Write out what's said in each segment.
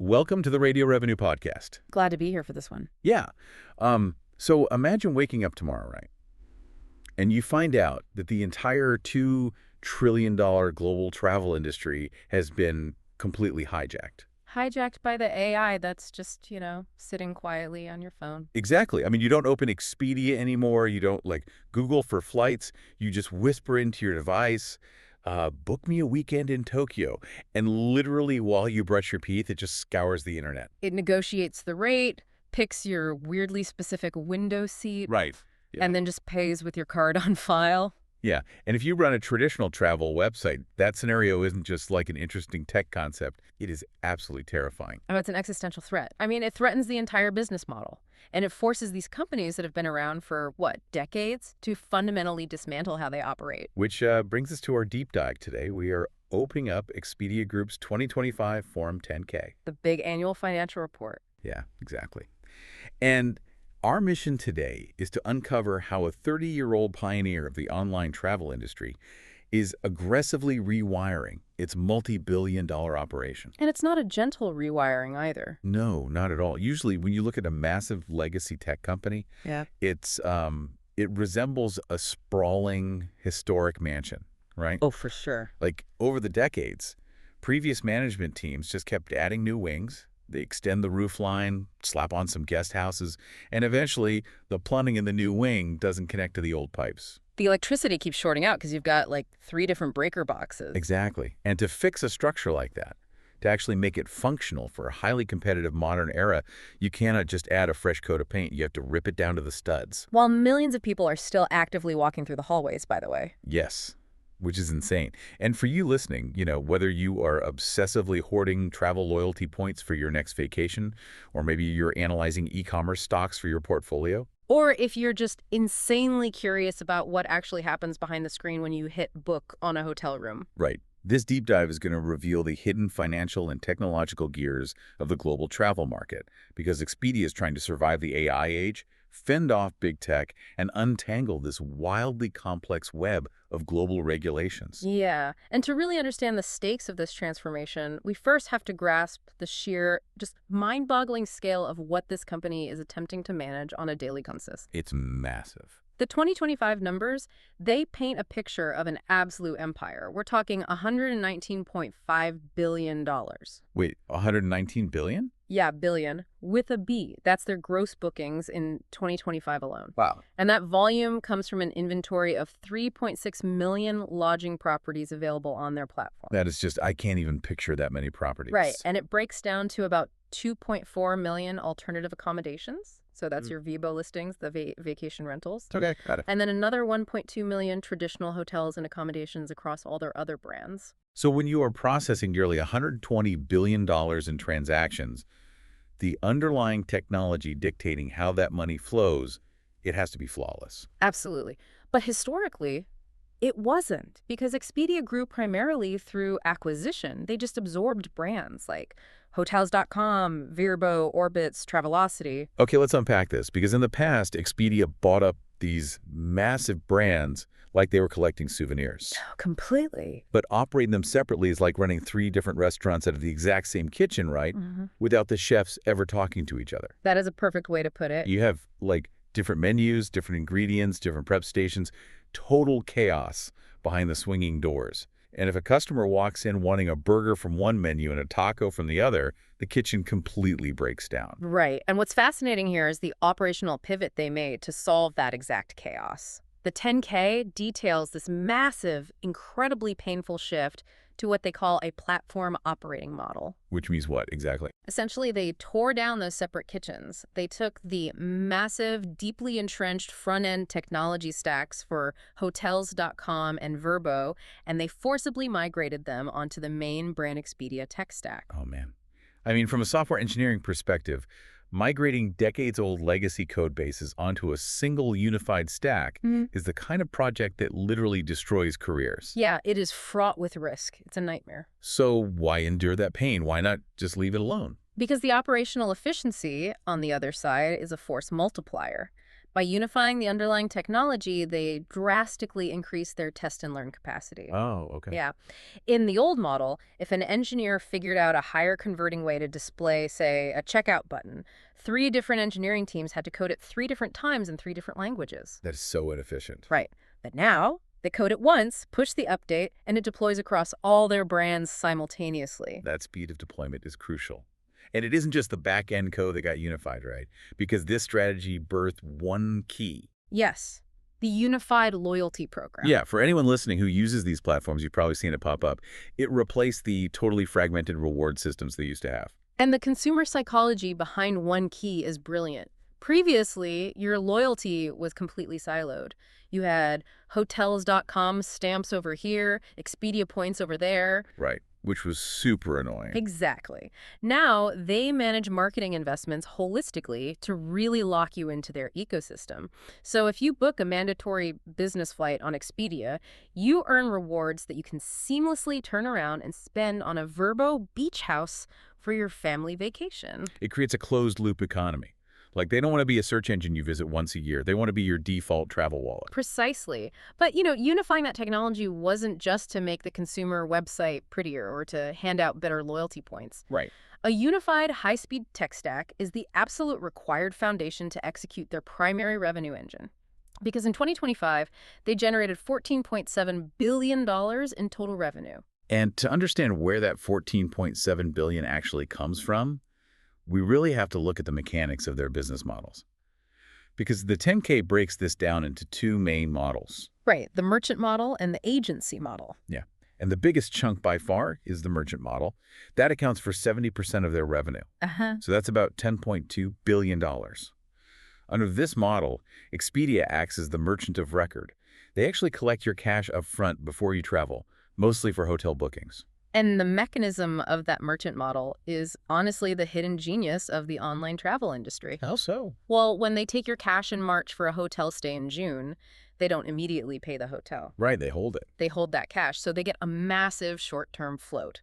Welcome to the Radio Revenue Podcast. Glad to be here for this one. Yeah. So imagine waking up tomorrow, right? And you find out that the entire $2 trillion global travel industry has been completely hijacked. Hijacked by the AI that's just, sitting quietly on your phone. Exactly. I mean, you don't open Expedia anymore. You don't, Google for flights. You just whisper into your device, book me a weekend in Tokyo. And literally, while you brush your teeth, it just scours the internet. It negotiates the rate, picks your weirdly specific window seat, Right. Yeah. and then just pays with your card on file. Yeah, and if you run a traditional travel website, that scenario isn't just like an interesting tech concept. It is absolutely terrifying. Oh, it's an existential threat. I mean, it threatens the entire business model. And it forces these companies that have been around for, decades, to fundamentally dismantle how they operate. Which brings us to our deep dive today. We are opening up Expedia Group's 2025 Form 10-K. The big annual financial report. Yeah, exactly. And our mission today is to uncover how a 30-year-old pioneer of the online travel industry is aggressively rewiring its multi-billion-dollar operation. And it's not a gentle rewiring either. No, not at all. Usually, when you look at a massive legacy tech company, it resembles a sprawling historic mansion, right? Oh, for sure. Like, over the decades, previous management teams just kept adding new wings. They extend the roof line, slap on some guest houses, and eventually the plumbing in the new wing doesn't connect to the old pipes. The electricity keeps shorting out because you've got 3 different breaker boxes. Exactly. And to fix a structure like that, to actually make it functional for a highly competitive modern era, you cannot just add a fresh coat of paint. You have to rip it down to the studs. While millions of people are still actively walking through the hallways, by the way. Yes. Which is insane. And for you listening, whether you are obsessively hoarding travel loyalty points for your next vacation, or maybe you're analyzing e-commerce stocks for your portfolio. Or if you're just insanely curious about what actually happens behind the screen when you hit book on a hotel room. Right. This deep dive is going to reveal the hidden financial and technological gears of the global travel market, because Expedia is trying to survive the AI age, fend off big tech, and untangle this wildly complex web of global regulations. Yeah, and to really understand the stakes of this transformation, we first have to grasp the sheer, just mind-boggling scale of what this company is attempting to manage on a daily basis. It's massive. The 2025 numbers, they paint a picture of an absolute empire. We're talking $119.5 billion. Wait, 119 billion? Yeah, billion, with a B. That's their gross bookings in 2025 alone. Wow. And that volume comes from an inventory of 3.6 million lodging properties available on their platform. That is just, I can't even picture that many properties. Right, and it breaks down to about 2.4 million alternative accommodations. So that's your Vrbo listings, the vacation rentals. Okay, got it. And then another 1.2 million traditional hotels and accommodations across all their other brands. So when you are processing nearly $120 billion in transactions, the underlying technology dictating how that money flows, it has to be flawless. Absolutely. But historically, it wasn't, because Expedia grew primarily through acquisition. They just absorbed brands like Hotels.com, Vrbo, Orbitz, Travelocity. Okay, let's unpack this, because in the past, Expedia bought up these massive brands like they were collecting souvenirs. Oh, completely. But operating them separately is like running 3 different restaurants out of the exact same kitchen, right? Mm-hmm. Without the chefs ever talking to each other. That is a perfect way to put it. You have different menus, different ingredients, different prep stations, total chaos behind the swinging doors. And if a customer walks in wanting a burger from one menu and a taco from the other, the kitchen completely breaks down. Right. And what's fascinating here is the operational pivot they made to solve that exact chaos. The 10K details this massive, incredibly painful shift to what they call a platform operating model. Which means what, exactly? Essentially, they tore down those separate kitchens. They took the massive, deeply entrenched front-end technology stacks for Hotels.com and Vrbo, and they forcibly migrated them onto the main brand Expedia tech stack. Oh, man. I mean, from a software engineering perspective, migrating decades-old legacy code bases onto a single unified stack is the kind of project that literally destroys careers. Yeah, it is fraught with risk. It's a nightmare. So why endure that pain? Why not just leave it alone? Because the operational efficiency, on the other side, is a force multiplier. By unifying the underlying technology, they drastically increased their test and learn capacity. Oh, okay. Yeah. In the old model, if an engineer figured out a higher converting way to display, say, a checkout button, 3 different engineering teams had to code it 3 different times in 3 different languages. That is so inefficient. Right. But now, they code it once, push the update, and it deploys across all their brands simultaneously. That speed of deployment is crucial. And it isn't just the back-end code that got unified, right? Because this strategy birthed one key. Yes. The Unified Loyalty Program. Yeah, for anyone listening who uses these platforms, you've probably seen it pop up. It replaced the totally fragmented reward systems they used to have. And the consumer psychology behind one key is brilliant. Previously, your loyalty was completely siloed. You had hotels.com stamps over here, Expedia points over there. Right, which was super annoying. Exactly. Now, they manage marketing investments holistically to really lock you into their ecosystem. So if you book a mandatory business flight on Expedia, you earn rewards that you can seamlessly turn around and spend on a Vrbo beach house for your family vacation. It creates a closed-loop economy. Like, they don't want to be a search engine you visit once a year. They want to be your default travel wallet. Precisely. But, unifying that technology wasn't just to make the consumer website prettier or to hand out better loyalty points. Right. A unified high-speed tech stack is the absolute required foundation to execute their primary revenue engine. Because in 2025, they generated $14.7 billion in total revenue. And to understand where that $14.7 billion actually comes from, we really have to look at the mechanics of their business models. Because the 10K breaks this down into 2 main models. Right, the merchant model and the agency model. Yeah. And the biggest chunk by far is the merchant model. That accounts for 70% of their revenue. So that's about $10.2 billion. Under this model, Expedia acts as the merchant of record. They actually collect your cash up front before you travel, mostly for hotel bookings. And the mechanism of that merchant model is honestly the hidden genius of the online travel industry. How so? Well, when they take your cash in March for a hotel stay in June, they don't immediately pay the hotel. Right, they hold it. They hold that cash, so they get a massive short-term float.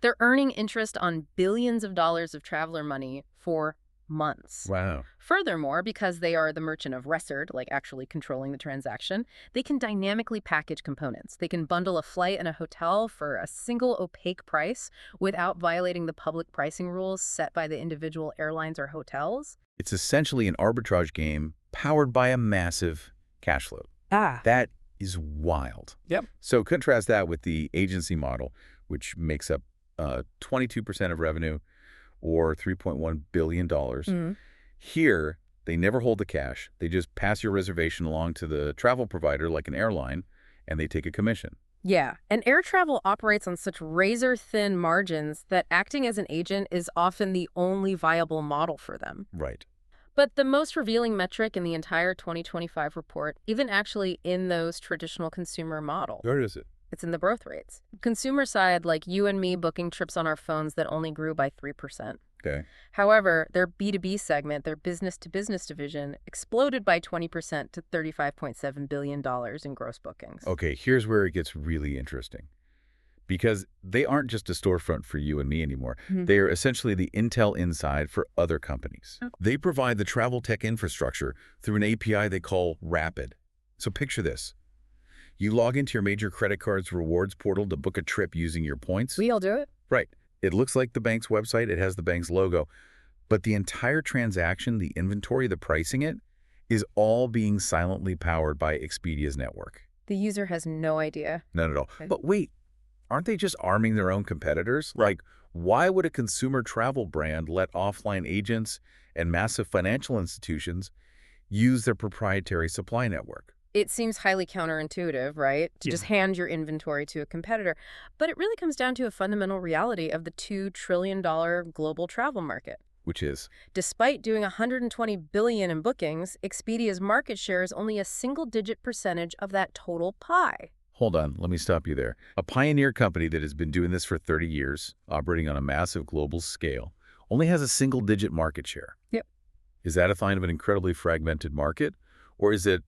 They're earning interest on billions of dollars of traveler money for months. Wow. Furthermore, because they are the merchant of record, like actually controlling the transaction, they can dynamically package components. They can bundle a flight and a hotel for a single opaque price without violating the public pricing rules set by the individual airlines or hotels. It's essentially an arbitrage game powered by a massive cash flow. That is wild. Yep. So contrast that with the agency model, which makes up 22% of revenue, or $3.1 billion. Here, they never hold the cash. They just pass your reservation along to the travel provider, like an airline, and they take a commission. Yeah, and air travel operates on such razor-thin margins that acting as an agent is often the only viable model for them. Right. But the most revealing metric in the entire 2025 report, even actually in those traditional consumer models, Where is it? it's in the growth rates. Consumer side, like you and me booking trips on our phones that only grew by 3%. Okay. However, their B2B segment, their business-to-business division, exploded by 20% to $35.7 billion in gross bookings. Okay, here's where it gets really interesting. Because they aren't just a storefront for you and me anymore. They are essentially the Intel inside for other companies. They provide the travel tech infrastructure through an API they call Rapid. So picture this. You log into your major credit card's rewards portal to book a trip using your points. We all do it? Right. It looks like the bank's website. It has the bank's logo. But the entire transaction, the inventory, the pricing it, is all being silently powered by Expedia's network. The user has no idea. None at all. Okay. But wait, aren't they just arming their own competitors? Like, why would a consumer travel brand let offline agents and massive financial institutions use their proprietary supply network? It seems highly counterintuitive, right? To just hand your inventory to a competitor. But it really comes down to a fundamental reality of the $2 trillion global travel market. Which is? Despite doing $120 billion in bookings, Expedia's market share is only a single-digit percentage of that total pie. Hold on, let me stop you there. A pioneer company that has been doing this for 30 years, operating on a massive global scale, only has a single-digit market share. Yep. Is that a sign of an incredibly fragmented market? Or is it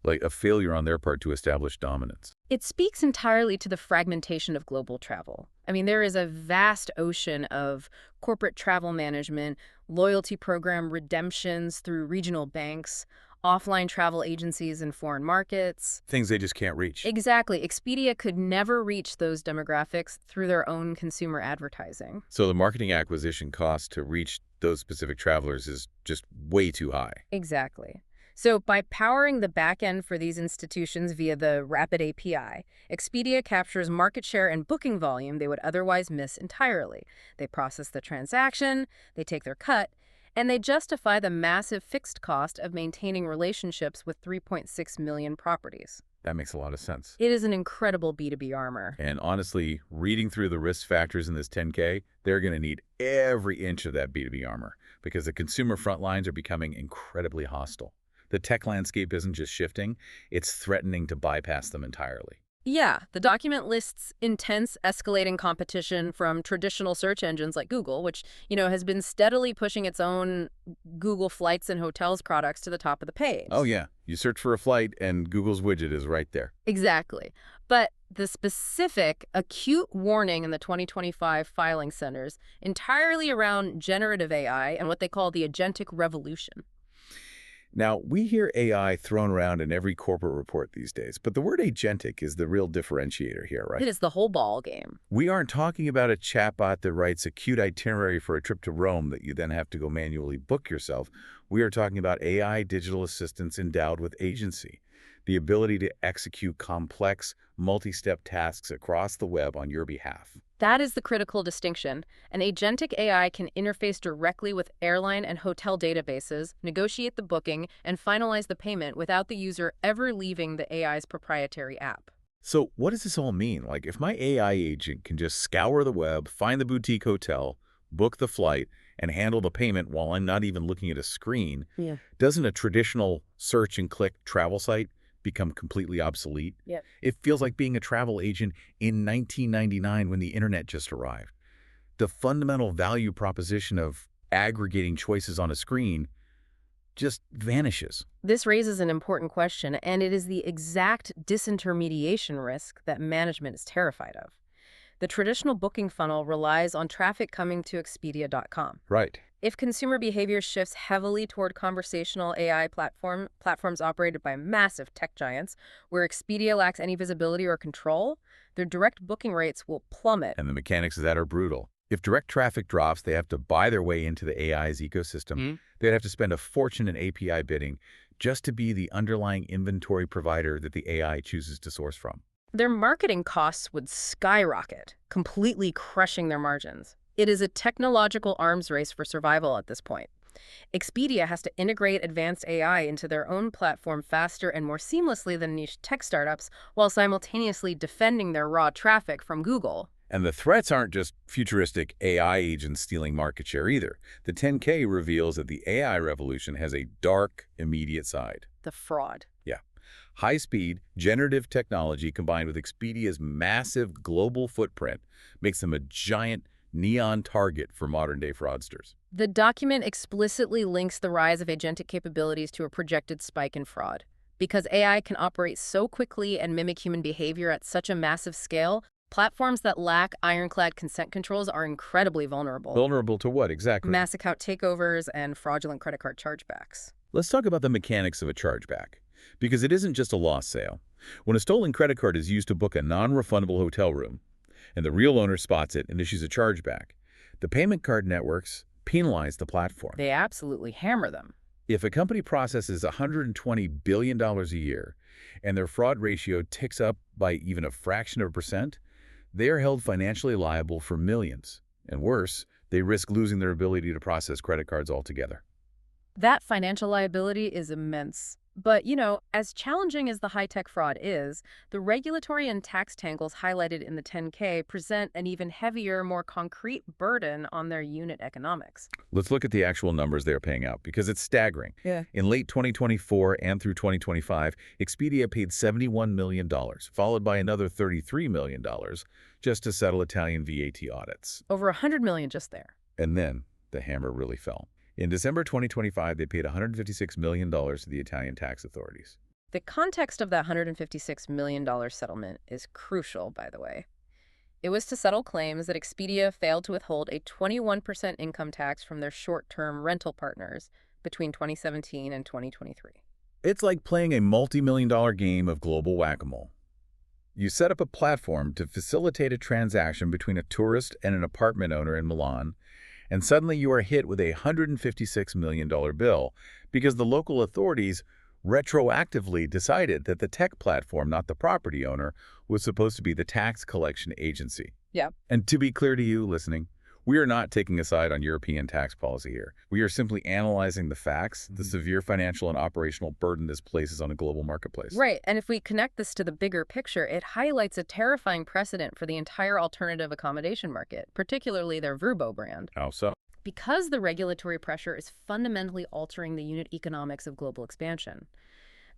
like a failure on their part to establish dominance? It speaks entirely to the fragmentation of global travel. I mean, there is a vast ocean of corporate travel management, loyalty program redemptions through regional banks, offline travel agencies in foreign markets. Things they just can't reach. Exactly. Expedia could never reach those demographics through their own consumer advertising. So the marketing acquisition cost to reach those specific travelers is just way too high. Exactly. So by powering the back end for these institutions via the Rapid API, Expedia captures market share and booking volume they would otherwise miss entirely. They process the transaction, they take their cut, and they justify the massive fixed cost of maintaining relationships with 3.6 million properties. That makes a lot of sense. It is an incredible B2B armor. And honestly, reading through the risk factors in this 10K, they're going to need every inch of that B2B armor because the consumer front lines are becoming incredibly hostile. The tech landscape isn't just shifting, it's threatening to bypass them entirely. Yeah, the document lists intense escalating competition from traditional search engines like Google, which, has been steadily pushing its own Google Flights and Hotels products to the top of the page. Oh yeah, you search for a flight and Google's widget is right there. Exactly. But the specific acute warning in the 2025 filing centers entirely around generative AI and what they call the agentic revolution. Now, we hear AI thrown around in every corporate report these days, but the word agentic is the real differentiator here, right? It is the whole ball game. We aren't talking about a chatbot that writes a cute itinerary for a trip to Rome that you then have to go manually book yourself. We are talking about AI digital assistants endowed with agency, the ability to execute complex, multi-step tasks across the web on your behalf. That is the critical distinction. An agentic AI can interface directly with airline and hotel databases, negotiate the booking, and finalize the payment without the user ever leaving the AI's proprietary app. So what does this all mean? Like, if my AI agent can just scour the web, find the boutique hotel, book the flight, and handle the payment while I'm not even looking at a screen, doesn't a traditional search and click travel site become completely obsolete? Yep. It feels like being a travel agent in 1999 when the internet just arrived. The fundamental value proposition of aggregating choices on a screen just vanishes. This raises an important question, and it is the exact disintermediation risk that management is terrified of. The traditional booking funnel relies on traffic coming to Expedia.com. Right. If consumer behavior shifts heavily toward conversational AI platforms operated by massive tech giants, where Expedia lacks any visibility or control, their direct booking rates will plummet. And the mechanics of that are brutal. If direct traffic drops, they have to buy their way into the AI's ecosystem. They'd have to spend a fortune in API bidding just to be the underlying inventory provider that the AI chooses to source from. Their marketing costs would skyrocket, completely crushing their margins. It is a technological arms race for survival at this point. Expedia has to integrate advanced AI into their own platform faster and more seamlessly than niche tech startups, while simultaneously defending their raw traffic from Google. And the threats aren't just futuristic AI agents stealing market share either. The 10K reveals that the AI revolution has a dark, immediate side. The fraud. Yeah. High-speed, generative technology combined with Expedia's massive global footprint makes them a giant neon target for modern-day fraudsters. The document explicitly links the rise of agentic capabilities to a projected spike in fraud. Because AI can operate so quickly and mimic human behavior at such a massive scale, platforms that lack ironclad consent controls are incredibly vulnerable. Vulnerable to what exactly? Mass account takeovers and fraudulent credit card chargebacks. Let's talk about the mechanics of a chargeback, because it isn't just a lost sale. When a stolen credit card is used to book a non-refundable hotel room, and the real owner spots it and issues a chargeback, the payment card networks penalize the platform. They absolutely hammer them. If a company processes $120 billion a year and their fraud ratio ticks up by even a fraction of a percent, they are held financially liable for millions. And worse, they risk losing their ability to process credit cards altogether. That financial liability is immense. But, as challenging as the high-tech fraud is, the regulatory and tax tangles highlighted in the 10K present an even heavier, more concrete burden on their unit economics. Let's look at the actual numbers they're paying out, because it's staggering. Yeah. In late 2024 and through 2025, Expedia paid $71 million, followed by another $33 million just to settle Italian VAT audits. Over $100 million just there. And then the hammer really fell. In December 2025, they paid $156 million to the Italian tax authorities. The context of that $156 million settlement is crucial, by the way. It was to settle claims that Expedia failed to withhold a 21% income tax from their short-term rental partners between 2017 and 2023. It's like playing a multi-million-dollar game of global whack-a-mole. You set up a platform to facilitate a transaction between a tourist and an apartment owner in Milan, and suddenly you are hit with a $156 million bill because the local authorities retroactively decided that the tech platform, not the property owner, was supposed to be the tax collection agency. Yeah. And to be clear to you listening, we are not taking a side on European tax policy here. We are simply analyzing the facts, the severe financial and operational burden this places on a global marketplace. Right, and if we connect this to the bigger picture, it highlights a terrifying precedent for the entire alternative accommodation market, particularly their Vrbo brand. How so? Because the regulatory pressure is fundamentally altering the unit economics of global expansion.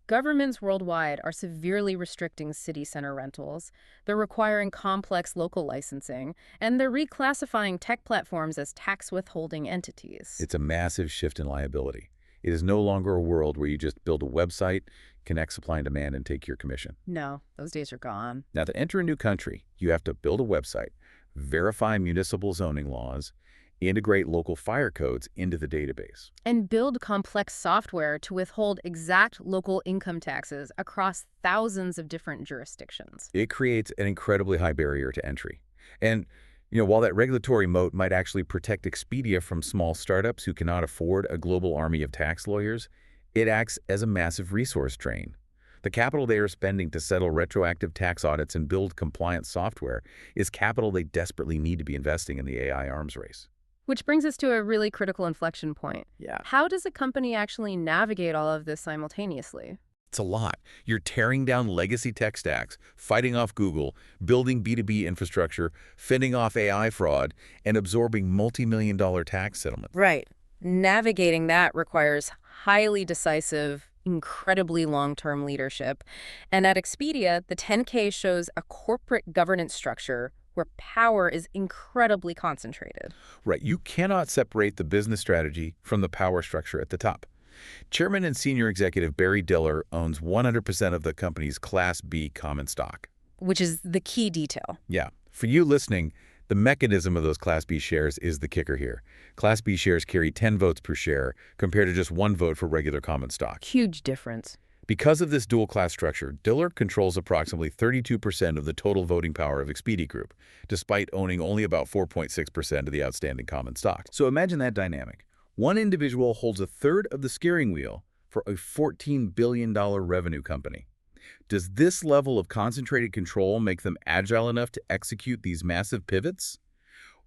Governments worldwide are severely restricting city center rentals, they're requiring complex local licensing, and they're reclassifying tech platforms as tax withholding entities. It's a massive shift in liability. It is no longer a world where you just build a website, connect supply and demand, and take your commission. No, those days are gone. Now, to enter a new country, you have to build a website, verify municipal zoning laws, integrate local fire codes into the database. And build complex software to withhold exact local income taxes across thousands of different jurisdictions. It creates an incredibly high barrier to entry. And, while that regulatory moat might actually protect Expedia from small startups who cannot afford a global army of tax lawyers, it acts as a massive resource drain. The capital they are spending to settle retroactive tax audits and build compliance software is capital they desperately need to be investing in the AI arms race. Which brings us to a really critical inflection point. Yeah. How does a company actually navigate all of this simultaneously? It's a lot. You're tearing down legacy tech stacks, fighting off Google, building B2B infrastructure, fending off AI fraud, and absorbing multi-million-dollar tax settlements. Right. Navigating that requires highly decisive, incredibly long-term leadership. And at Expedia, the 10K shows a corporate governance structure where power is incredibly concentrated. Right. You cannot separate the business strategy from the power structure at the top. Chairman and senior executive Barry Diller owns 100% of the company's Class B common stock. Which is the key detail. Yeah. For you listening, the mechanism of those Class B shares is the kicker here. Class B shares carry 10 votes per share compared to just 1 vote for regular common stock. Huge difference. Because of this dual-class structure, Diller controls approximately 32% of the total voting power of Expedia Group, despite owning only about 4.6% of the outstanding common stock. So imagine that dynamic. One individual holds a third of the steering wheel for a $14 billion revenue company. Does this level of concentrated control make them agile enough to execute these massive pivots?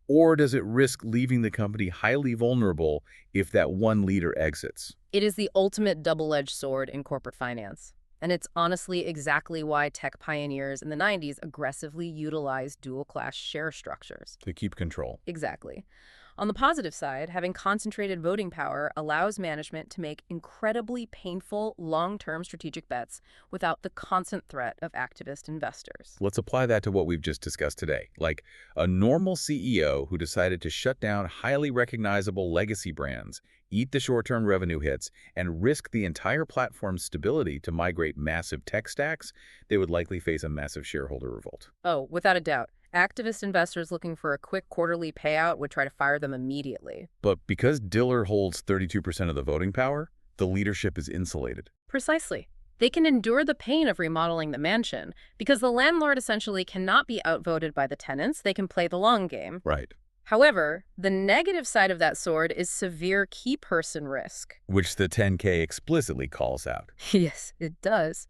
Or does it risk leaving the company highly vulnerable if that one leader exits? It is the ultimate double-edged sword in corporate finance. And it's honestly exactly why tech pioneers in the 90s aggressively utilized dual-class share structures. To keep control. Exactly. On the positive side, having concentrated voting power allows management to make incredibly painful, long-term strategic bets without the constant threat of activist investors. Let's apply that to what we've just discussed today. Like a normal CEO who decided to shut down highly recognizable legacy brands, eat the short-term revenue hits, and risk the entire platform's stability to migrate massive tech stacks, they would likely face a massive shareholder revolt. Oh, without a doubt. Activist investors looking for a quick quarterly payout would try to fire them immediately. But because Diller holds 32% of the voting power, the leadership is insulated. Precisely. They can endure the pain of remodeling the mansion because the landlord essentially cannot be outvoted by the tenants. They can play the long game. Right. However, the negative side of that sword is severe key person risk. Which the 10K explicitly calls out. Yes, it does.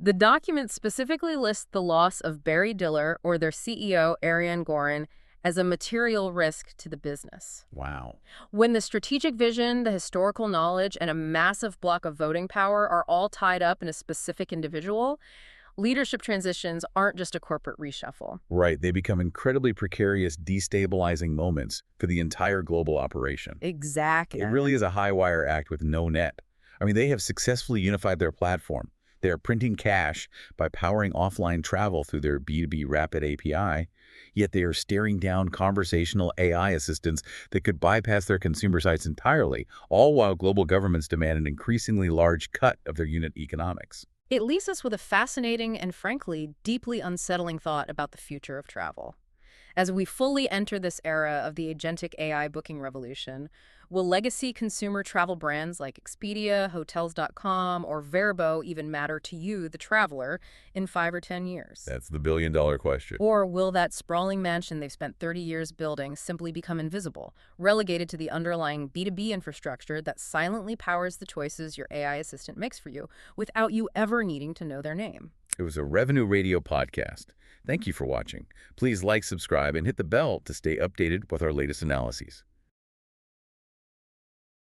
The document specifically lists the loss of Barry Diller or their CEO, Ariane Gorin, as a material risk to the business. Wow. When the strategic vision, the historical knowledge, and a massive block of voting power are all tied up in a specific individual, leadership transitions aren't just a corporate reshuffle. Right. They become incredibly precarious, destabilizing moments for the entire global operation. Exactly. It really is a high-wire act with no net. I mean, they have successfully unified their platform. They are printing cash by powering offline travel through their B2B Rapid API, yet they are staring down conversational AI assistants that could bypass their consumer sites entirely, all while global governments demand an increasingly large cut of their unit economics. It leaves us with a fascinating and, frankly, deeply unsettling thought about the future of travel. As we fully enter this era of the agentic AI booking revolution, will legacy consumer travel brands like Expedia, Hotels.com, or Vrbo even matter to you, the traveler, in 5 or 10 years? That's the billion-dollar question. Or will that sprawling mansion they've spent 30 years building simply become invisible, relegated to the underlying B2B infrastructure that silently powers the choices your AI assistant makes for you without you ever needing to know their name? It was a Revenue Radio podcast. Thank you for watching. Please like, subscribe, and hit the bell to stay updated with our latest analyses.